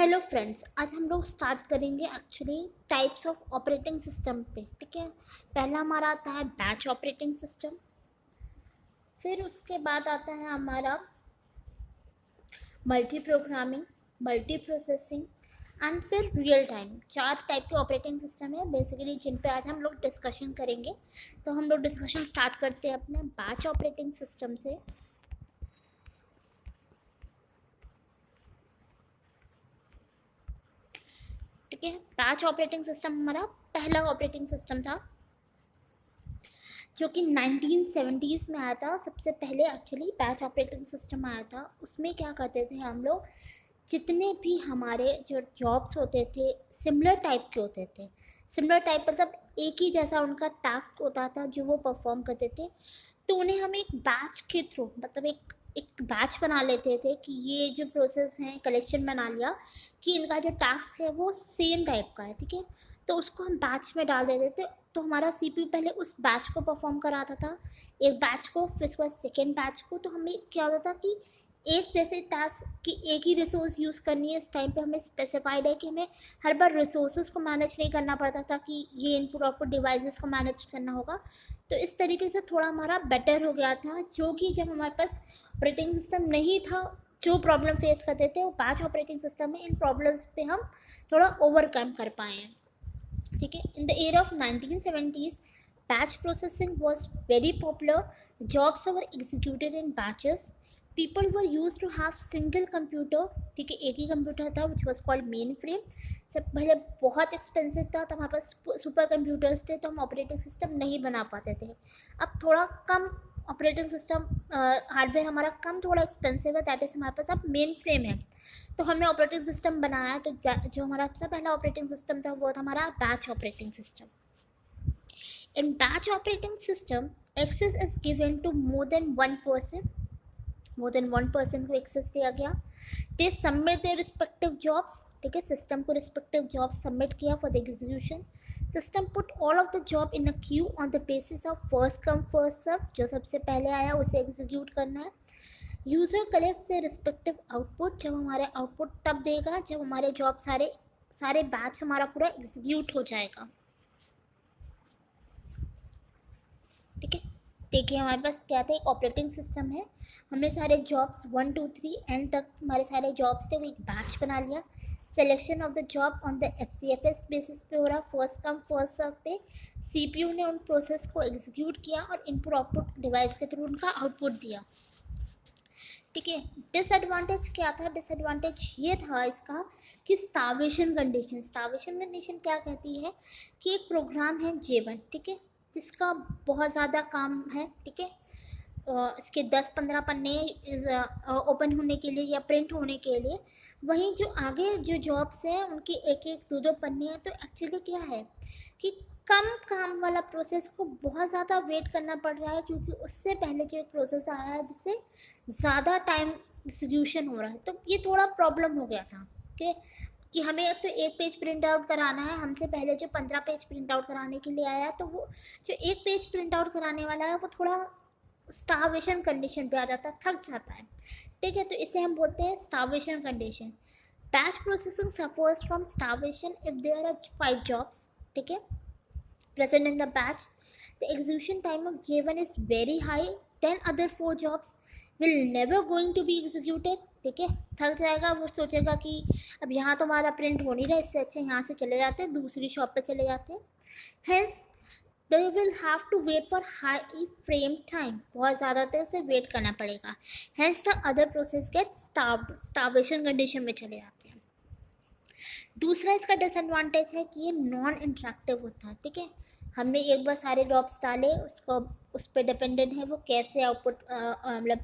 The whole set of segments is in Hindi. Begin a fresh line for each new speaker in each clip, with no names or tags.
हेलो फ्रेंड्स, आज हम लोग स्टार्ट करेंगे actually types of operating system पे। ठीक है, पहला हमारा आता है बैच ऑपरेटिंग सिस्टम, फिर उसके बाद आता है हमारा multi programming, multi processing and फिर रियल टाइम। चार टाइप के ऑपरेटिंग सिस्टम है बेसिकली जिन पे आज हम लोग डिस्कशन करेंगे। तो हम लोग डिस्कशन स्टार्ट करते हैं अपने बैच ऑपरेटिंग सिस्टम से। ठीक है, बैच ऑपरेटिंग सिस्टम हमारा पहला ऑपरेटिंग सिस्टम था जो कि 1970s में आया था। सबसे पहले एक्चुअली बैच ऑपरेटिंग सिस्टम आया था। उसमें क्या करते थे हम लोग, जितने भी हमारे जो जॉब्स होते थे सिमिलर टाइप के होते थे। सिमिलर टाइप मतलब एक ही जैसा उनका टास्क होता था जो वो परफॉर्म करते थे। तो उन्हें हम एक बैच के थ्रू मतलब एक एक बैच बना लेते थे कि ये जो प्रोसेस है, कलेक्शन बना लिया कि इनका जो टास्क है वो सेम टाइप का है। ठीक है, तो उसको हम बैच में डाल देते थे। तो हमारा सीपीयू पहले उस बैच को परफॉर्म कराता था, एक बैच को, फिर उसके बाद सेकेंड बैच को। तो हमें क्या होता था कि एक जैसे टास्क की एक ही रिसोर्स यूज़ करनी है। इस टाइम पे हमें स्पेसिफाइड है कि हमें हर बार रिसोर्सेज को मैनेज नहीं करना पड़ता था कि ये इनपुट आउटपुट डिवाइसेस को मैनेज करना होगा। तो इस तरीके से थोड़ा हमारा बेटर हो गया था, जो कि जब हमारे पास ऑपरेटिंग सिस्टम नहीं था, जो प्रॉब्लम फेस करते थे वो बैच ऑपरेटिंग सिस्टम में इन प्रॉब्लम्स पे हम थोड़ा ओवरकम कर पाए हैं। ठीक है, in the year of 1970s batch processing was very popular. Jobs were executed in batches. People were used to have single computer. ठीक है, एक ही कंप्यूटर था which was called main frame. सब पहले बहुत एक्सपेंसिव था, तो हमारे पास सुपर कंप्यूटर्स थे तो हम ऑपरेटिंग सिस्टम नहीं बना पाते थे। अब थोड़ा कम ऑपरेटिंग सिस्टम हार्डवेयर हमारा कम थोड़ा एक्सपेंसिव है, दैट इज़ हमारे पास अब मेन फ्रेम है। तो हमने ऑपरेटिंग सिस्टम बनाया। तो जो हमारा सबसे पहला ऑपरेटिंग सिस्टम था वो था हमारा batch operating system. In batch operating system access is given to more than one person को एक्सेस दिया गया। They submit their respective jobs. ठीक है, सिस्टम को रिस्पेक्टिव जॉब्स सबमिट किया for the execution. System put all of the job in a queue on the basis of first come first serve. जो सबसे पहले आया उसे एग्जीक्यूट करना है। यूज़र कलेक्ट से रिस्पेक्टिव आउटपुट। जब हमारे आउटपुट तब देगा जब हमारे जॉब सारे सारे बैच हमारा पूरा एग्जीक्यूट हो जाएगा। ठीक है, देखिए हमारे पास क्या था, एक ऑपरेटिंग सिस्टम है। हमने सारे जॉब्स 1 2 3 एंड तक हमारे सारे जॉब्स थे वो एक बैच बना लिया। Selection of the job on the FCFS basis पे हो रहा, फर्स्ट कम फर्स्ट सर्व पे। CPU ने उन प्रोसेस को एग्जीक्यूट किया और इनपुट आउटपुट डिवाइस के थ्रू उनका आउटपुट दिया। ठीक है, डिसएडवांटेज क्या था? डिसएडवांटेज ये था इसका कि स्टार्वेशन कंडीशन क्या कहती है कि एक प्रोग्राम है J1, ठीक है, जिसका बहुत ज़्यादा काम है। ठीक है, इसके 10-15 पन्ने ओपन होने के लिए या प्रिंट होने के लिए। वहीं जो आगे जो जॉब्स हैं उनके एक एक दो दो पन्ने हैं। तो एक्चुअली क्या है कि कम काम वाला प्रोसेस को बहुत ज़्यादा वेट करना पड़ रहा है, क्योंकि उससे पहले जो एक प्रोसेस आया है जिससे ज़्यादा टाइम डिस्ट्रीब्यूशन हो रहा है। तो ये थोड़ा प्रॉब्लम हो गया था कि हमें अब तो एक पेज प्रिंट आउट कराना है, हमसे पहले जो 15 पेज प्रिंट आउट कराने के लिए आया है, तो वो जो एक पेज प्रिंट आउट कराने वाला है वो थोड़ा स्टार्वेशन कंडीशन पे आ जाता है, थक जाता है। ठीक है, तो इसे हम बोलते हैं starvation condition. Batch processing suffers from starvation if there are 5 jobs, ठीक है, present in the batch. The execution time of J1 is very high, then other 4 jobs will never going to be executed. ठीक है, थक जाएगा, वो सोचेगा कि अब यहाँ तो हमारा प्रिंट हो नहीं रहा, इससे अच्छा यहाँ से चले जाते हैं, दूसरी शॉप पे चले जाते हैं। Hence they will have to wait for high frame time, बहुत ज़्यादा देर से वेट करना पड़ेगा। Hence the other process get starved, starvation condition में चले जाते हैं। दूसरा इसका डिसएडवांटेज है कि ये नॉन इंटरेक्टिव होता है। ठीक है, हमने एक बार सारे ड्रॉप्स डाले, उसको उस पर डिपेंडेंट है वो कैसे आउटपुट मतलब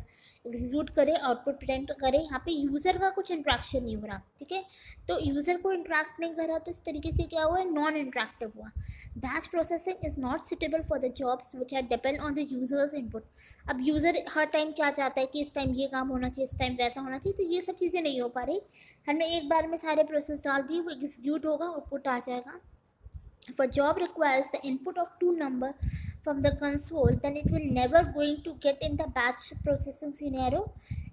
एग्जीक्यूट करे, आउटपुट प्रिंट करे। यहाँ पे यूज़र का कुछ इंट्रैक्शन नहीं हो रहा। ठीक है, तो यूज़र को इंट्रैक्ट नहीं कर रहा, तो इस तरीके से क्या हुआ है, नॉन इंटरेक्टिव हुआ। Batch processing is not suitable for the jobs which are depend on the users input. अब यूज़र हर टाइम क्या चाहता है कि इस टाइम ये काम होना चाहिए, इस टाइम वैसा होना चाहिए, तो ये सब चीज़ें नहीं हो पा रही। हमने एक बार में सारे प्रोसेस डाल दिए, वो एग्जीक्यूट होगा, आउटपुट आ जाएगा। For job requires the input of 2 number from the console, then it will never going to get in the batch processing scenario.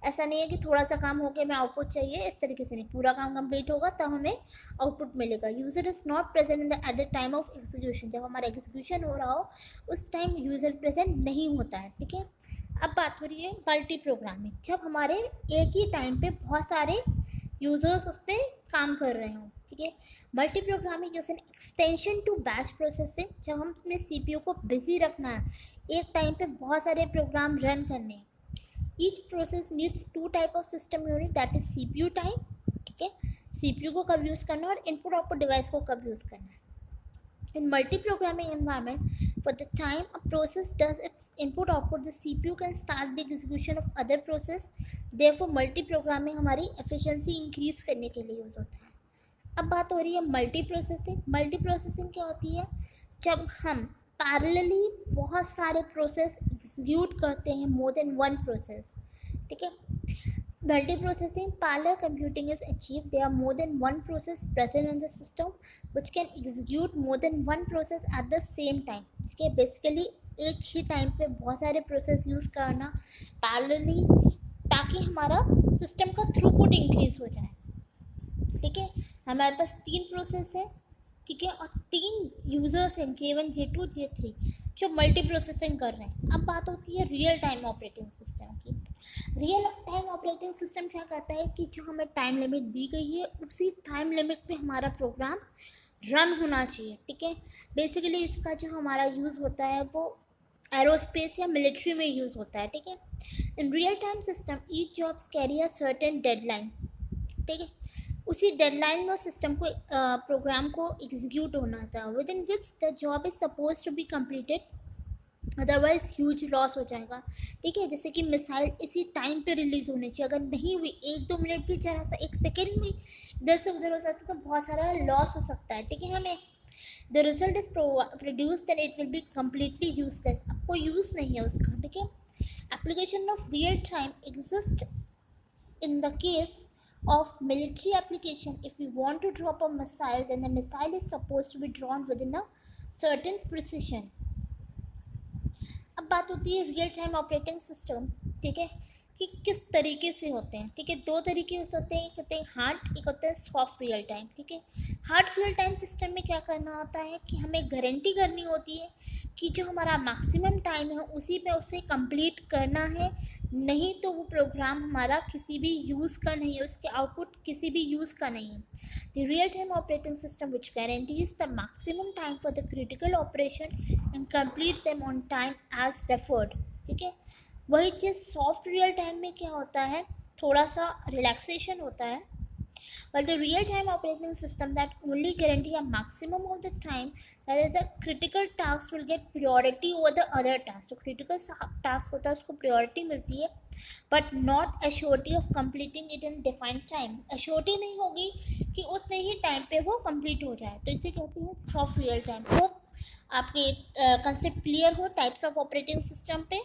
ऐसा नहीं है कि थोड़ा सा काम हो गया मैं आउटपुट चाहिए, इस तरीके से नहीं, पूरा काम कंप्लीट होगा तब हमें आउटपुट मिलेगा. User is not present in the at the time of execution. जब हमारा एग्जीक्यूशन हो रहा हो उस टाइम यूजर प्रेजेंट नहीं होता है. ठीक है. अब बात हो रही है मल्टी प्रोग्रामिंग. जब हमारे एक ही टाइम पे बहुत सारे यूजर्स उस पर काम कर रहे हों. ठीक है. Multi programming is an extension to batch processing. जब हम अपने सीपीयू को बिजी रखना है, एक टाइम पे बहुत सारे प्रोग्राम रन करने हैं. Each process needs to type of system unit, that is CPU time. ठीक है. सीपीयू को कब यूज़ करना है और इनपुट आउटपुट डिवाइस को कब यूज़ करना है. In multi-programming environment, for the time a process does its input-output, the CPU can start the execution of other process. Therefore, multi-programming हमारी efficiency increase करने के लिए यूज़ होता है. अब बात हो रही है मल्टी प्रोसेसिंग. मल्टी प्रोसेसिंग क्या होती है? जब हम पैरेलली बहुत सारे प्रोसेस एग्जीक्यूट करते हैं, मोर देन वन प्रोसेस. ठीक है. Multiprocessing parallel computing is achieved. There are more than one process present in the system which can execute more than one process at the same time. ठीक है. बेसिकली एक ही टाइम पे बहुत सारे प्रोसेस यूज़ करना पैरेलली, ताकि हमारा सिस्टम का थ्रूपुट इंक्रीज हो जाए. ठीक है. हमारे पास 3 प्रोसेस है. ठीक है. और 3 यूज़र्स हैं, J1, J2, J3, जो मल्टी प्रोसेसिंग कर रहे हैं. अब बात होती है रियल टाइम ऑपरेटिंग सिस्टम की. रियल टाइम ऑपरेटिंग सिस्टम क्या कहता है कि जो हमें टाइम लिमिट दी गई है उसी टाइम लिमिट पे हमारा प्रोग्राम रन होना चाहिए. ठीक है. बेसिकली इसका जो हमारा यूज़ होता है वो एरोस्पेस या मिलिट्री में यूज़ होता है. ठीक है. In real time system each jobs carry a certain deadline. ठीक है. उसी डेडलाइन में सिस्टम को प्रोग्राम को एग्जीक्यूट होना था, within which the job is suppose to be completed, otherwise huge loss हो जाएगा. ठीक है. जैसे कि मिसाइल इसी टाइम पे रिलीज़ होनी चाहिए, अगर नहीं हुई 1-2 मिनट भी, जरा सा 1 सेकेंड में इधर से उधर हो सकता तो बहुत सारा लॉस हो सकता है. ठीक है. हमें the result is produce that it will be completely useless. आपको यूज़ नहीं है उसका. ठीक है. Application of real time exist in the case of military application. If we want to drop a missile, then the missile is supposed to be drawn within a certain precision. अब बात होती है रियल टाइम ऑपरेटिंग सिस्टम. ठीक है. कि किस तरीके से होते हैं. ठीक है. 2 तरीके होते हैं, एक होते हैं हार्ड, एक होता है सॉफ्ट रियल टाइम. ठीक है. हार्ड रियल टाइम सिस्टम में क्या करना होता है कि हमें गारंटी करनी होती है कि जो हमारा मैक्सिमम टाइम है उसी पे उसे कंप्लीट करना है, नहीं तो वो प्रोग्राम हमारा किसी भी यूज़ का नहीं है, उसके आउटपुट किसी भी यूज़ का नहीं है. The real time operating system which guarantees the maximum time for the critical operation and complete them on time as referred. ठीक है. वही चीज़ सॉफ्ट रियल टाइम में क्या होता है, थोड़ा सा रिलैक्सेशन होता है. But the real-time operating system that only guarantee a maximum of the time, that is, the critical tasks will get priority over the other tasks. So critical task होता है उसको priority मिलती है, but not assurity of completing it in defined time. assurity नहीं होगी कि उतने ही टाइम पे वो complete हो जाए. तो इसे कहते हैं soft real time. तो आपके कंसेप्ट क्लियर हो टाइप्स ऑफ ऑपरेटिंग सिस्टम पे.